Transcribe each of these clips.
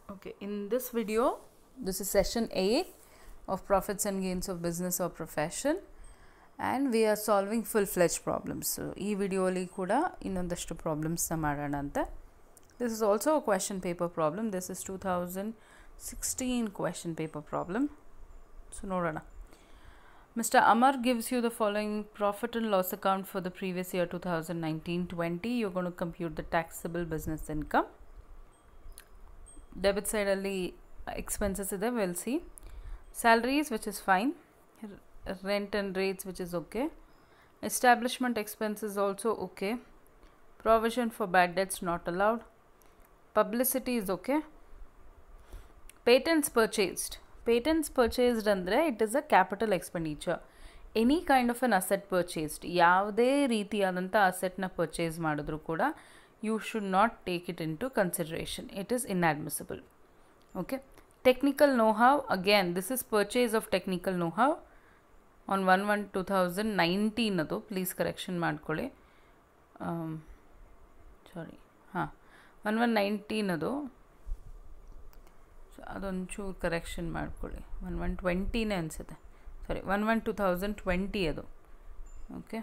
Okay, in this video, this is session 8 of profits and gains of business or profession, and we are solving full-fledged problems. So, ee video alli kuda innondashtu problems na madana ante. This is also a question paper problem. This is 2016 question paper problem. So, nodana. Mr. Amar gives you the following profit and loss account for the previous year 2019-20. You're going to compute the taxable business income. Debit side alli expenses ide, we'll see. Salaries, which is fine. Rent and rates, which is okay. Establishment expenses also okay. Provision for bad debts not allowed. Publicity is okay. Patents purchased. Patents purchased andre it is a capital expenditure. Any kind of an asset purchased, ಯಾವುದೇ ರೀತಿಯಾದಂಥ ಅಸೆಟ್ನ purchase ಮಾಡಿದ್ರು ಕೂಡ you should not take it into consideration. It is inadmissible. Okay. Technical know-how, again this is purchase of technical know-how on 1/1/2019 adu, please correction ಮಾಡ್ಕೊಳ್ಳಿ. ಸಾರಿ 1/1/19 ಅದು, ಅದೊಂಚೂರು correction ಮಾಡ್ಕೊಳ್ಳಿ. 1/1/20ನೇ ಅನಿಸುತ್ತೆ, ಸಾರಿ 1/1/2020 ಅದು. Okay,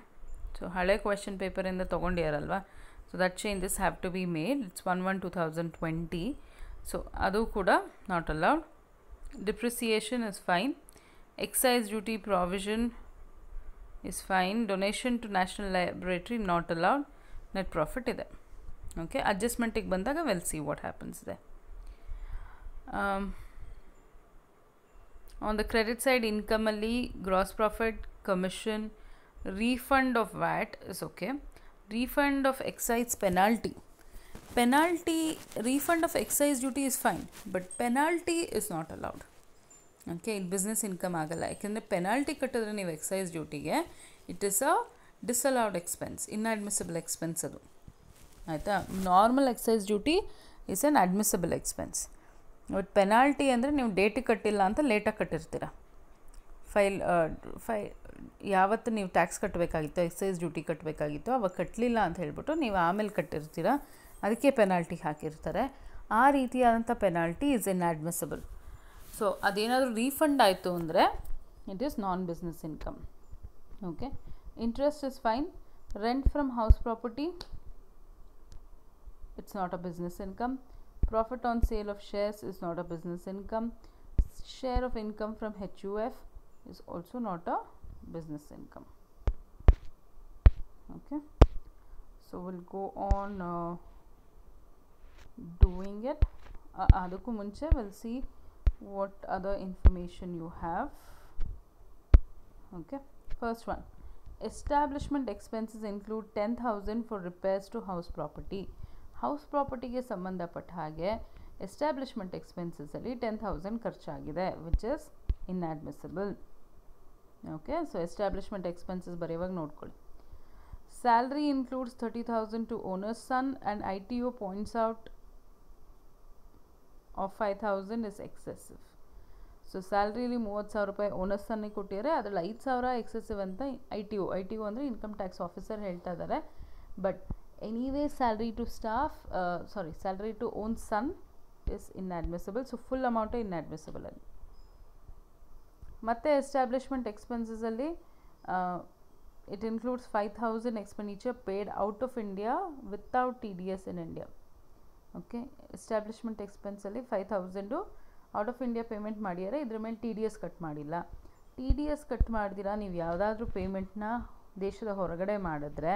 so ಹಳೆ question ಪೇಪರಿಂದ ತೊಗೊಂಡಿರಲ್ವಾ, so that changes have to be made. It's 1/1/2020, so adu kuda not allowed. Depreciation is fine. Excise duty provision is fine. Donation to National Laboratory not allowed. Net profit ide. Okay, adjustment ಗೆ ಬಂದಾಗ we'll see what happens there. On the credit side, income alli gross profit, commission, refund of VAT is okay. Refund of excise penalty. Refund of excise duty is fine, but penalty is not allowed. Okay, business income ಆಗಲ್ಲ, ಯಾಕೆಂದರೆ penalty ಕಟ್ಟಿದ್ರೆ ನೀವು exercise ಡ್ಯೂಟಿಗೆ it is a disallowed expense, inadmissible expense ಅದು. ಆಯಿತಾ, normal excise duty is N admissible expense. But penalty ಅಂದರೆ ನೀವು ಡೇಟಿಗೆ ಕಟ್ಟಿಲ್ಲ ಅಂತ ಲೇಟಾಗಿ ಕಟ್ಟಿರ್ತೀರ. ಯಾವತ್ತು ನೀವು ಟ್ಯಾಕ್ಸ್ ಕಟ್ಟಬೇಕಾಗಿತ್ತು, ಎಕ್ಸೈಸ್ ಡ್ಯೂಟಿ ಕಟ್ಟಬೇಕಾಗಿತ್ತು, ಅವಾಗ ಕಟ್ಟಲಿಲ್ಲ ಅಂತ ಹೇಳ್ಬಿಟ್ಟು ನೀವು ಆಮೇಲೆ ಕಟ್ಟಿರ್ತೀರ, ಅದಕ್ಕೆ ಪೆನಾಲ್ಟಿ ಹಾಕಿರ್ತಾರೆ. ಆ ರೀತಿಯಾದಂಥ ಪೆನಾಲ್ಟಿ ಈಸ್ ಇನ್ಅಡ್ಮಿಸಿಬಲ್. ಸೊ ಅದೇನಾದರೂ ರೀಫಂಡ್ ಆಯಿತು ಅಂದರೆ it is non business income. Okay, interest is fine. Rent from house property, it's not a business income. Profit on sale of shares is not a business income. Share of income from HUF is also not a business income. Okay, so we'll go on doing it. Adukku munche we'll see what other information you have. Okay, first one, establishment expenses include 10,000 for repairs to house property. House property ge sambandhapatta hage establishment expenses alli 10,000 ಖರ್ಚಾಗಿದೆ, which is inadmissible. Okay, so establishment expenses ಬರೆಯುವಾಗ ನೋಡ್ಕೊಳ್ಳಿ. Salary includes 30,000 to owner's son, and ITO points out of 5,000 is excessive. So ಸ್ಯಾಲ್ರಿಲಿ 30,000 ರೂಪಾಯಿ owners ಸನ್ನಿಗೆ ಕೊಟ್ಟಿದ್ದಾರೆ, ಅದರಲ್ಲಿ 5,000 excessive ಅಂತ ITO ಅಂದರೆ income tax officer ಹೇಳ್ತಾ ಇದ್ದಾರೆ. But anyway salary to own son is inadmissible. So full ಅಮೌಂಟೇ ಇನ್ಅಡ್ಮಿಸಿಬಲ್ ಅಲ್ಲಿ. ಮತ್ತು ಎಸ್ಟಾಬ್ಲಿಷ್ಮೆಂಟ್ ಎಕ್ಸ್ಪೆನ್ಸಸಲ್ಲಿ it includes 5,000 expenditure paid out of India without TDS in India. Okay, establishment ಎಕ್ಸ್ಪೆನ್ಸಲ್ಲಿ 5,000 ಔಟ್ ಆಫ್ ಇಂಡಿಯಾ ಪೇಮೆಂಟ್ ಮಾಡಿದರೆ, ಇದ್ರ ಮೇಲೆ TDS ಕಟ್ ಮಾಡಿಲ್ಲ. TDS cut ಮಾಡಿದಿರಾ ನೀವು ಯಾವುದಾದ್ರೂ ಪೇಮೆಂಟ್ನ ದೇಶದ ಹೊರಗಡೆ ಮಾಡಿದ್ರೆ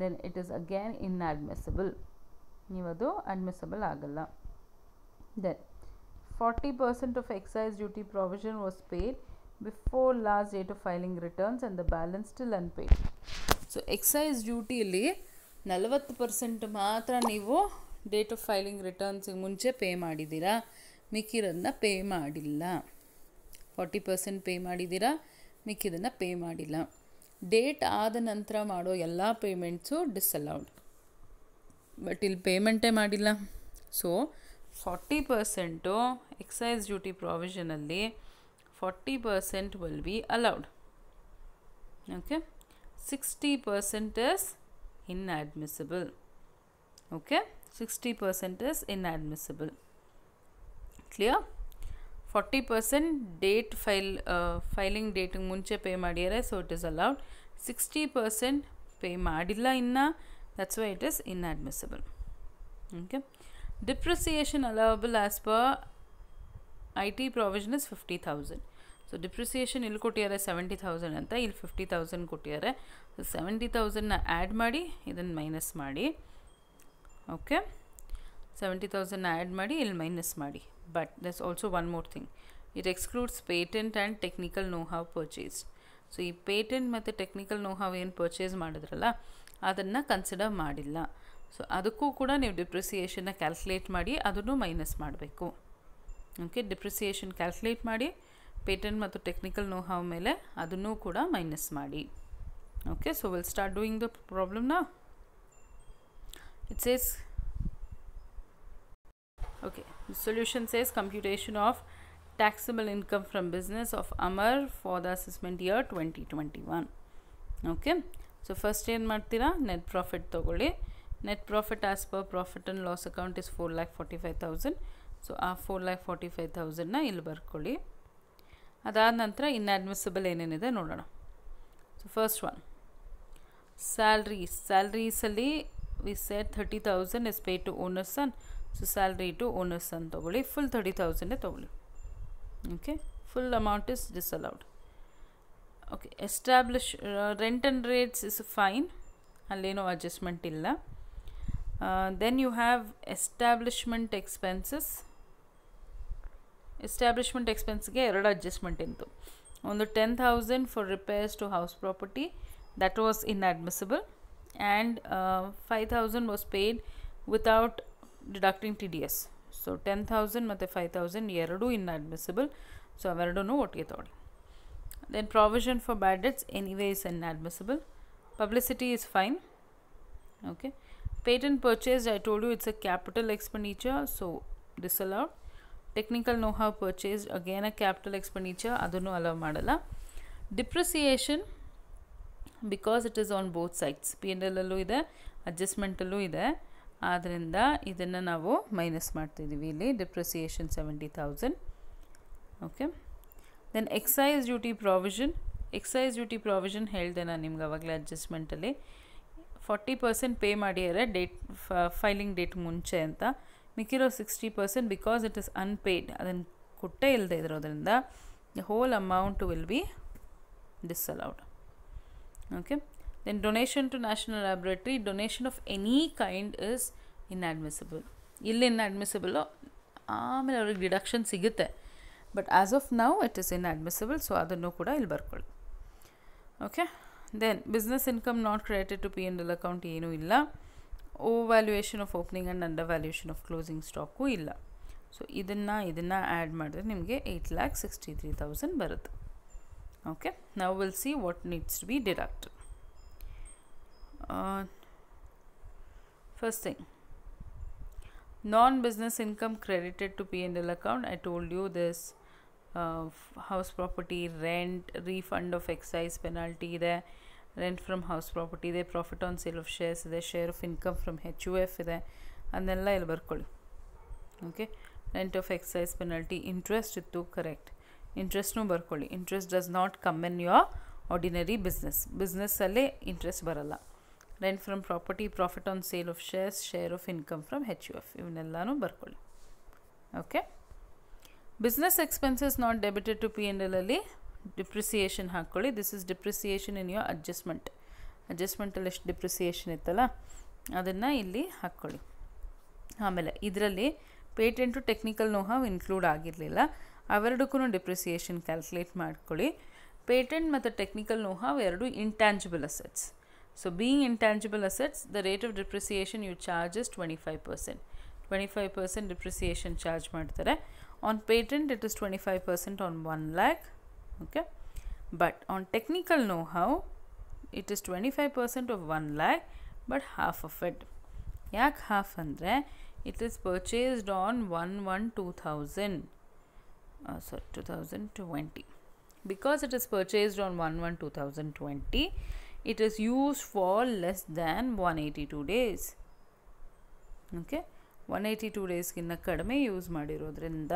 then it is again inadmissible. ನೀವದು ಅಡ್ಮಿಸಿಬಲ್ ಆಗಲ್ಲ. Then 40% of excise duty provision was paid before last date of filing returns and the balance still unpaid. So excise duty ಇಲ್ಲಿ 40% ಮಾತ್ರ ನೀವು ಡೇಟ್ ಆಫ್ ಫೈಲಿಂಗ್ ರಿಟರ್ನ್ಸಿಗೆ ಮುಂಚೆ ಪೇ ಮಾಡಿದ್ದೀರಾ, ಮಿಕ್ಕಿರೋದನ್ನ pay ಮಾಡಿಲ್ಲ. 40% pay ಮಾಡಿದ್ದೀರಾ, ಮಿಕ್ಕಿರೋದನ್ನ pay ಮಾಡಿಲ್ಲ. ಡೇಟ್ ಆದ ನಂತರ ಮಾಡೋ ಎಲ್ಲ ಪೇಮೆಂಟ್ಸು ಡಿಸಲೌಡ್, ಬಟ್ ಇಲ್ಲಿ ಪೇಮೆಂಟೇ ಮಾಡಿಲ್ಲ. So 40% excise duty provisionally 40% will be allowed. Okay, 60% is inadmissible. Okay, 60% is inadmissible. Clear. 40% date filing ಡೇಟಿಗೆ ಮುಂಚೆ ಪೇ ಮಾಡಿದರೆ, so it is allowed. 60% pay ಮಾಡಿಲ್ಲ ಇನ್ನು, that's why it is inadmissible. Okay. Depreciation allowable as per IT provision is 50,000. So depreciation ಇಲ್ಲಿ ಕೊಟ್ಟಿದ್ದಾರೆ 70,000 ಅಂತ, ಇಲ್ಲಿ 50,000 ಕೊಟ್ಟಿದ್ದಾರೆ. 70,000ನ ಆ್ಯಡ್ ಮಾಡಿ ಇದನ್ನು ಮೈನಸ್ ಮಾಡಿ. ಓಕೆ, 70,000ನ ಆ್ಯಡ್ ಮಾಡಿ ಇಲ್ಲಿ ಮೈನಸ್ ಮಾಡಿ. But this also one more thing, it excludes patent and technical know how purchase. So ಈ ಪೇಟೆಂಟ್ ಮತ್ತು ಟೆಕ್ನಿಕಲ್ ನೋ ಹಾವ್ ಏನು ಪರ್ಚೇಸ್ ಮಾಡಿದ್ರಲ್ಲ ಅದನ್ನು ಕನ್ಸಿಡರ್ ಮಾಡಿಲ್ಲ. ಸೊ ಅದಕ್ಕೂ ಕೂಡ ನೀವು ಡಿಪ್ರಿಸಿಯೇಷನ್ನ ಕ್ಯಾಲ್ಕುಲೇಟ್ ಮಾಡಿ ಅದನ್ನು ಮೈನಸ್ ಮಾಡಬೇಕು. ಓಕೆ, ಡಿಪ್ರಿಸಿಯೇಷನ್ ಕ್ಯಾಲ್ಕುಲೇಟ್ ಮಾಡಿ ಪೇಟೆಂಟ್ ಮತ್ತು ಟೆಕ್ನಿಕಲ್ ನೋ ಹಾವ್ ಮೇಲೆ ಅದನ್ನು ಕೂಡ ಮೈನಸ್ ಮಾಡಿ. Okay, so will start doing the problem now. It says, okay, the solution says computation of taxable income from business of Amar for the assessment year 2021. Okay, so first ಏನು ಮಾಡ್ತೀರಾ, net profit ತೊಗೊಳ್ಳಿ. Net profit as per profit and loss account is 4,45,000. So ಆ 4,45,000ನ ಇಲ್ಲಿ ಬರ್ಕೊಳ್ಳಿ. ಅದಾದ ನಂತರ inadmissible ಏನೇನಿದೆ ನೋಡೋಣ. ಸೊ ಫಸ್ಟ್ ಒನ್, ಸ್ಯಾಲ್ರೀಸಲ್ಲಿ we set 30,000 is pay to owner's son. So salary to owner's ಅಂತ ತೊಗೊಳ್ಳಿ, ಫುಲ್ 30,000 ತೊಗೊಳ್ಳಿ. Okay, full amount is disallowed. Okay, establish rent and rates is fine, ಅಲ್ಲೇನೋ ಅಡ್ಜಸ್ಟ್ಮೆಂಟ್ ಇಲ್ಲ. Then you have establishment expenses. Establishment ಎಕ್ಸ್ಪೆನ್ಸ್ಗೆ 2 adjustment ಇತ್ತು. ಒಂದು 10,000 for repairs to house property, that was inadmissible, and 5,000 was paid without deducting TDS. So 10,000 ಮತ್ತು 5,000 ಎರಡೂ ಇನ್ಅಡ್ಮಿಸಿಬಲ್. So ಅವೆರಡೂ ಒಟ್ಟಿಗೆ ತೊಗೊಳ್ಳಿ. Then provision for bad debts anyway is inadmissible. Publicity is fine. Okay, patent purchase I told you it's a capital expenditure, so disallowed. Technical know how purchase again a capital expenditure, ಅದನ್ನು allow ಮಾಡಲ್ಲ. Depreciation because it is on both sides, P&L ಅಲ್ಲೂ ಇದೆ, ಅಡ್ಜಸ್ಟ್ಮೆಂಟಲ್ಲೂ ಇದೆ, ಆದ್ದರಿಂದ ಇದನ್ನು ನಾವು minus ಮಾಡ್ತಿದ್ದೀವಿ ಇಲ್ಲಿ. Depreciation 70,000. Okay, then excise duty provision ಹೇಳಿದೆ ನಾನು ನಿಮ್ಗೆ ಅವಾಗಲೇ ಅಡ್ಜಸ್ಟ್ಮೆಂಟಲ್ಲಿ. 40% ಪೇ ಮಾಡಿದರೆ ಡೇಟ್ ಫೈಲಿಂಗ್ ಡೇಟ್ ಮುಂಚೆ ಅಂತ, ಮಿಕ್ಕಿರೋ 60% ಬಿಕಾಸ್ ಇಟ್ ಇಸ್ ಅನ್ಪೇಯ್ಡ್, ಅದನ್ನು ಕೊಟ್ಟೇ ಇಲ್ಲದೆ ಇರೋದ್ರಿಂದ the whole amount will be disallowed. Okay, then donation to national laboratory, donation of any kind is inadmissible. ಇಲ್ಲಿ inadmissible, ಆಮೇಲೆ ಅವ್ರಿಗೆ ಡಿಡಕ್ಷನ್ ಸಿಗುತ್ತೆ, but as of now it is inadmissible. So ಅದನ್ನು ಕೂಡ ಇಲ್ಲಿ ಬರ್ಕೊಳ್ಳಿ. Okay, then business income not credited to P&L account ಏನೂ ಇಲ್ಲ. Over valuation of opening and under valuation of closing stock ಇಲ್ಲ. ಸೊ ಇದನ್ನು ಆ್ಯಡ್ ಮಾಡಿದ್ರೆ ನಿಮಗೆ 8,63,000 ಬರುತ್ತೆ. Okay, now will see what needs to be deducted. First thing, non-business income credited to P&L account. I told you this, house property, rent, refund of excise penalty ಇದೆ, rent from house property ಇದೆ, profit on sale of shares ಇದೆ, share of income from HUF ಇದೆ, ಅದನ್ನೆಲ್ಲ ಇಲ್ಲಿ ಬರ್ಕೊಳ್ಳಿ. Okay, rent of excise penalty, interest ಇತ್ತು, correct, ಇಂಟ್ರೆಸ್ಟ್ನೂ ಬರ್ಕೊಳ್ಳಿ. Interest does not come in your ordinary ಬಿಸ್ನೆಸ್ಸಲ್ಲೇ ಇಂಟ್ರೆಸ್ಟ್ ಬರಲ್ಲ. Rent from property, profit on sale of shares, share of income from HUF, ಇವನ್ನೆಲ್ಲನೂ ಬರ್ಕೊಳ್ಳಿ. Okay, business expenses not debited to P&L ಅಲ್ಲಿ depreciation ಹಾಕ್ಕೊಳ್ಳಿ. This is depreciation in your ಅಡ್ಜಸ್ಟ್ಮೆಂಟಲ್ಲಿ ಎಷ್ಟು depreciation ಇತ್ತಲ್ಲ ಅದನ್ನು ಇಲ್ಲಿ ಹಾಕ್ಕೊಳ್ಳಿ. ಆಮೇಲೆ ಇದರಲ್ಲಿ patent technical know how include ಆಗಿರಲಿಲ್ಲ, ಅವೆರಡಕ್ಕೂ ಡಿಪ್ರಿಸಿಯೇಷನ್ ಕ್ಯಾಲ್ಕುಲೇಟ್ ಮಾಡ್ಕೊಳ್ಳಿ. ಪೇಟೆಂಟ್ ಮತ್ತು ಟೆಕ್ನಿಕಲ್ ನೋ ಹಾವ್ ಎರಡು intangible assets. So being intangible assets, the rate of depreciation you charge is 25%. 25% depreciation charge ಮಾಡ್ತಾರೆ. On patent it is 25% on 1 lakh. Okay, but on technical know-how it is 25% of 1 lakh but half of it. ಯಾಕೆ half ಅಂದರೆ it is purchased on 1/1/2020. Because it is purchased on 1/1/2020, it is used for less than 182 days. Okay, 182 ಡೇಸ್ಗಿನ್ನ ಕಡಿಮೆ use ಮಾಡಿರೋದ್ರಿಂದ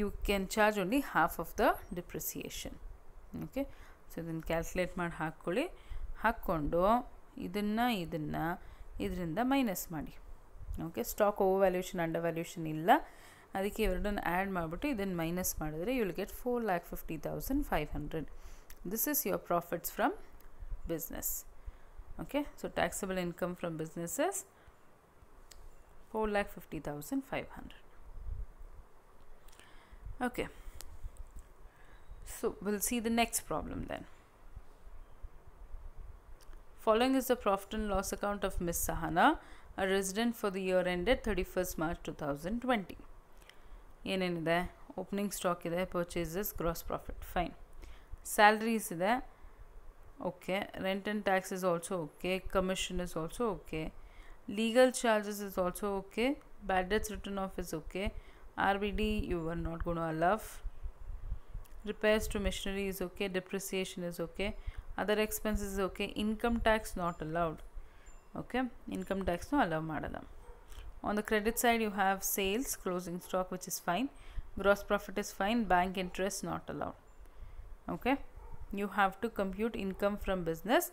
you can charge only half of the depreciation. Okay, so ಇದನ್ನು calculate ಮಾಡಿ ಹಾಕ್ಕೊಂಡು ಇದನ್ನು ಇದರಿಂದ ಮೈನಸ್ ಮಾಡಿ. Okay, stock over valuation under valuation ಇಲ್ಲ, ಅದಕ್ಕೆ ಎರಡನ್ನು ಆ್ಯಡ್ ಮಾಡಿಬಿಟ್ಟು ಇದನ್ನು ಮೈನಸ್ ಮಾಡಿದರೆ you will get 4,50,500. This is your profits from business. Okay, so taxable income from business is 4,50,500. Okay, so we'll see the next problem then. Following is the profit and loss account of Miss Sahana, a resident for the year ended 31st March 2020. ಏನೇನಿದೆ? Opening stock ಇದೆ, purchases, gross profit, fine. Salaries ಇದೆ, okay. Rent and tax is also okay. Commission is also okay. Legal charges is also okay. Bad debts written off is okay. RBD you are not going to allow. Repairs to machinery is okay. Depreciation is okay. Other expenses is okay. Income tax not allowed. Okay, income tax no allow madala. On the credit side you have sales, closing stock, which is fine. Gross profit is fine. Bank interest not allowed. Okay, you have to compute income from business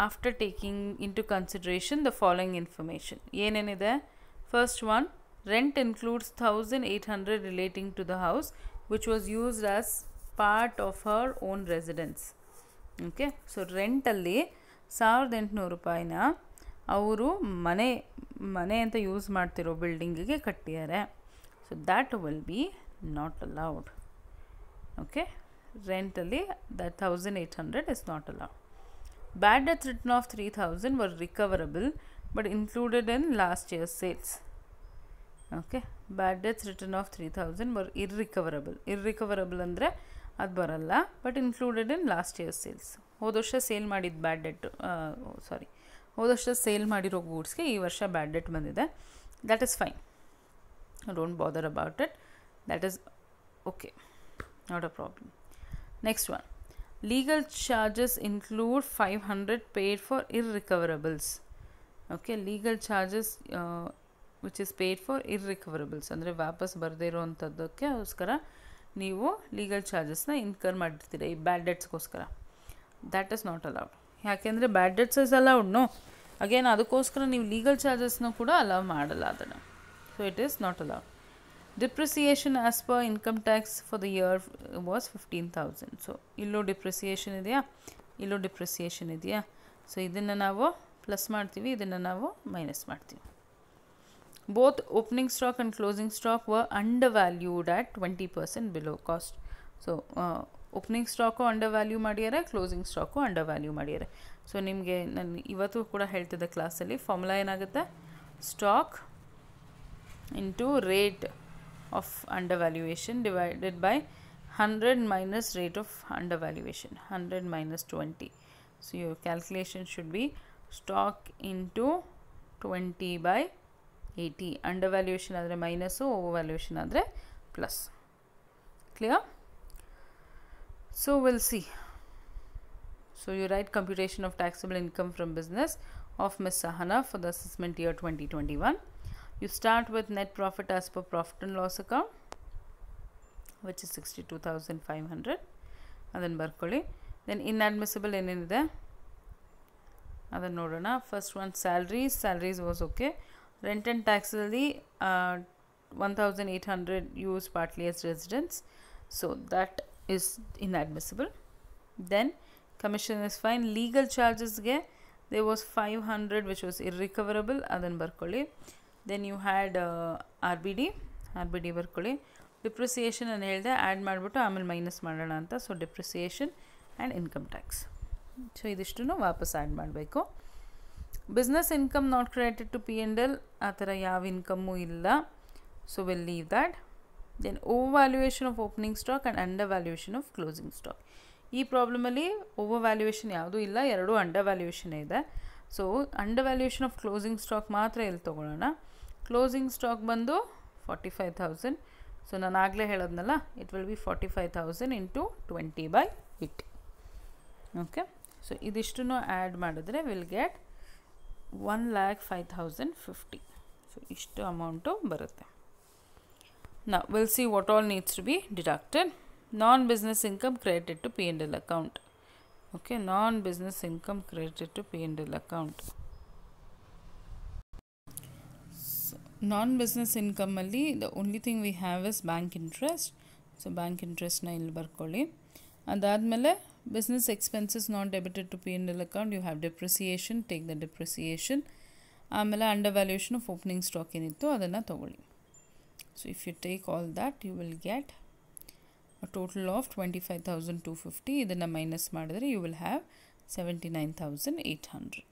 after taking into consideration the following information. Yenenide? First one, rent includes 1,800 relating to the house which was used as part of her own residence. Okay, so rent ಅಲ್ಲಿ 1,800 ರೂಪಾಯಿನ ಅವರು ಮನೆ ಅಂತ use ಮಾಡ್ತಿರೋ ಬಿಲ್ಡಿಂಗಿಗೆ ಕಟ್ಟಿದ್ದಾರೆ. So that will be not allowed. Okay, ರೆಂಟಲ್ಲಿ that 1,800 is not allowed. Bad debts written off 3,000 were recoverable but included in last year's sales. Okay, bad debts written off 3,000 were irrecoverable ಅಂದರೆ ಅದು ಬರಲ್ಲ, but included in last year sales. ಹೋದ ವರ್ಷ sale ಮಾಡಿದ ಬ್ಯಾಡ್ debt, ಹೋದ ವರ್ಷ sale ಮಾಡಿರೋ ಗೂಡ್ಸ್ಗೆ ಈ ವರ್ಷ ಬ್ಯಾಡ್ ಡೆಟ್ ಬಂದಿದೆ. That is fine, don't bother about it, that is okay, not a problem. Next one, legal charges include 500 paid for irrecoverables. Okay, legal charges which is paid for irrecoverables ಅಂದರೆ ವಾಪಸ್ ಬರದೇ ಇರೋವಂಥದ್ದಕ್ಕೋಸ್ಕರ ನೀವು legal ಚಾರ್ಜಸ್ನ incur ಮಾಡಿರ್ತೀರ ಈ bad ಡೆಟ್ಸ್ಗೋಸ್ಕರ. That is not allowed. ಯಾಕೆಂದರೆ bad debts is allowed, no, again ಅದಕ್ಕೋಸ್ಕರ ನೀವು ಲೀಗಲ್ ಚಾರ್ಜಸ್ನ ಕೂಡ ಅಲೌ ಮಾಡಲ್ಲ ಅದನ್ನು. So it is not allowed. Depreciation as per income tax for the year was 15,000. So ಇಲ್ಲೂ ಡಿಪ್ರಿಸಿಯೇಷನ್ ಇದೆಯಾ, ಇಲ್ಲೂ ಡಿಪ್ರಿಸಿಯೇಷನ್ ಇದೆಯಾ. ಸೊ ಇದನ್ನು ನಾವು ಪ್ಲಸ್ ಮಾಡ್ತೀವಿ, ಇದನ್ನು ನಾವು ಮೈನಸ್ ಮಾಡ್ತೀವಿ. Both opening stock and closing stock were undervalued at 20% below cost. So opening stock under value ಮಾಡಿದ್ದಾರೆ, ಕ್ಲೋಸಿಂಗ್ ಸ್ಟಾಕು ಅಂಡರ್ ವ್ಯಾಲ್ಯೂ ಮಾಡಿದ್ದಾರೆ. ಸೊ ನಿಮಗೆ ನಾನು ಇವತ್ತು ಕೂಡ ಹೇಳ್ತಿದ್ದೆ ಕ್ಲಾಸಲ್ಲಿ, ಫಾರ್ಮುಲಾ ಏನಾಗುತ್ತೆ? Stock into rate of under valuation divided by 100 minus rate of under valuation, 100 minus 20. So your calculation should be stock into 20 by 80. Under valuation ಆದರೆ ಮೈನಸ್ಸು, ಓವರ್ ವ್ಯಾಲ್ಯೂಯೇಷನ್ ಆದರೆ plus. Clear? So we'll see. So you write computation of taxable income from business of Ms. Sahana for the assessment year 2021. You start with net profit as per profit and loss account, which is 62,500. ಅದನ್ನು ಬರ್ಕೊಳ್ಳಿ. Then inadmissible ಏನೇನಿದೆ ಅದನ್ನು ನೋಡೋಣ. First one salaries was okay. Rent and ಟ್ಯಾಕ್ಸಲ್ಲಿ 1,800 used partly as residence, so that is inadmissible. Then commission is fine. Legal charges ge there was 500 which was irrecoverable, adan barkoli. Then you had RBD barkoli. Depreciation and helde add ಮಾಡ್ಬಿಟ್ಟು ಆಮೇಲೆ minus ಮಾಡೋಣ ಅಂತ. So depreciation and income tax, so ಇದಿಷ್ಟನ್ನು ವಾಪಸ್ add ಮಾಡಬೇಕು. Business income not credited to P&L, ಆ ಥರ ಯಾವ ಇನ್ಕಮ್ಮು ಇಲ್ಲ. So will leave that. Then over valuation of opening stock and under valuation of closing stock. ಈ ಪ್ರಾಬ್ಲಮಲ್ಲಿ ಓವರ್ ವ್ಯಾಲ್ಯೂಯೇಷನ್ ಯಾವುದೂ ಇಲ್ಲ, ಎರಡೂ ಅಂಡರ್ ವ್ಯಾಲ್ಯೂಯೇಷನೇ ಇದೆ. So under valuation of closing stock ಮಾತ್ರ ಇಲ್ಲಿ ತೊಗೊಳ್ಳೋಣ. ಕ್ಲೋಸಿಂಗ್ ಸ್ಟಾಕ್ ಬಂದು 45,000. ಸೊ ನಾನು ಆಗಲೇ ಹೇಳೋದ್ನಲ್ಲ, it will be 45,000 into 20/80. Okay, so ಇದಿಷ್ಟನ್ನು ಆ್ಯಡ್ ಮಾಡಿದ್ರೆ ವಿಲ್ ಗೆಟ್ 1,05,050. ಸೊ ಇಷ್ಟು ಅಮೌಂಟು ಬರುತ್ತೆ. Now we'll see what all needs to be deducted. Non-business income credited to P&L account. Okay, non-business income credited to P&L account. So, non-business income alli the only thing we have is bank interest. So bank interest na illi barಕೊಳ್ಳಿ. ಅದಾದಮೇಲೆ business expenses not debited to P&L account, you have depreciation, take the depreciation. ಆಮೇಲೆ under valuation of opening stock ಏನಿತ್ತು ಅದನ್ನು ತಗೊಳ್ಳಿ. So if you take all that, you will get a total of 25,250. ಇದನ್ನು minus ಮಾಡಿದ್ರೆ you will have 79,800.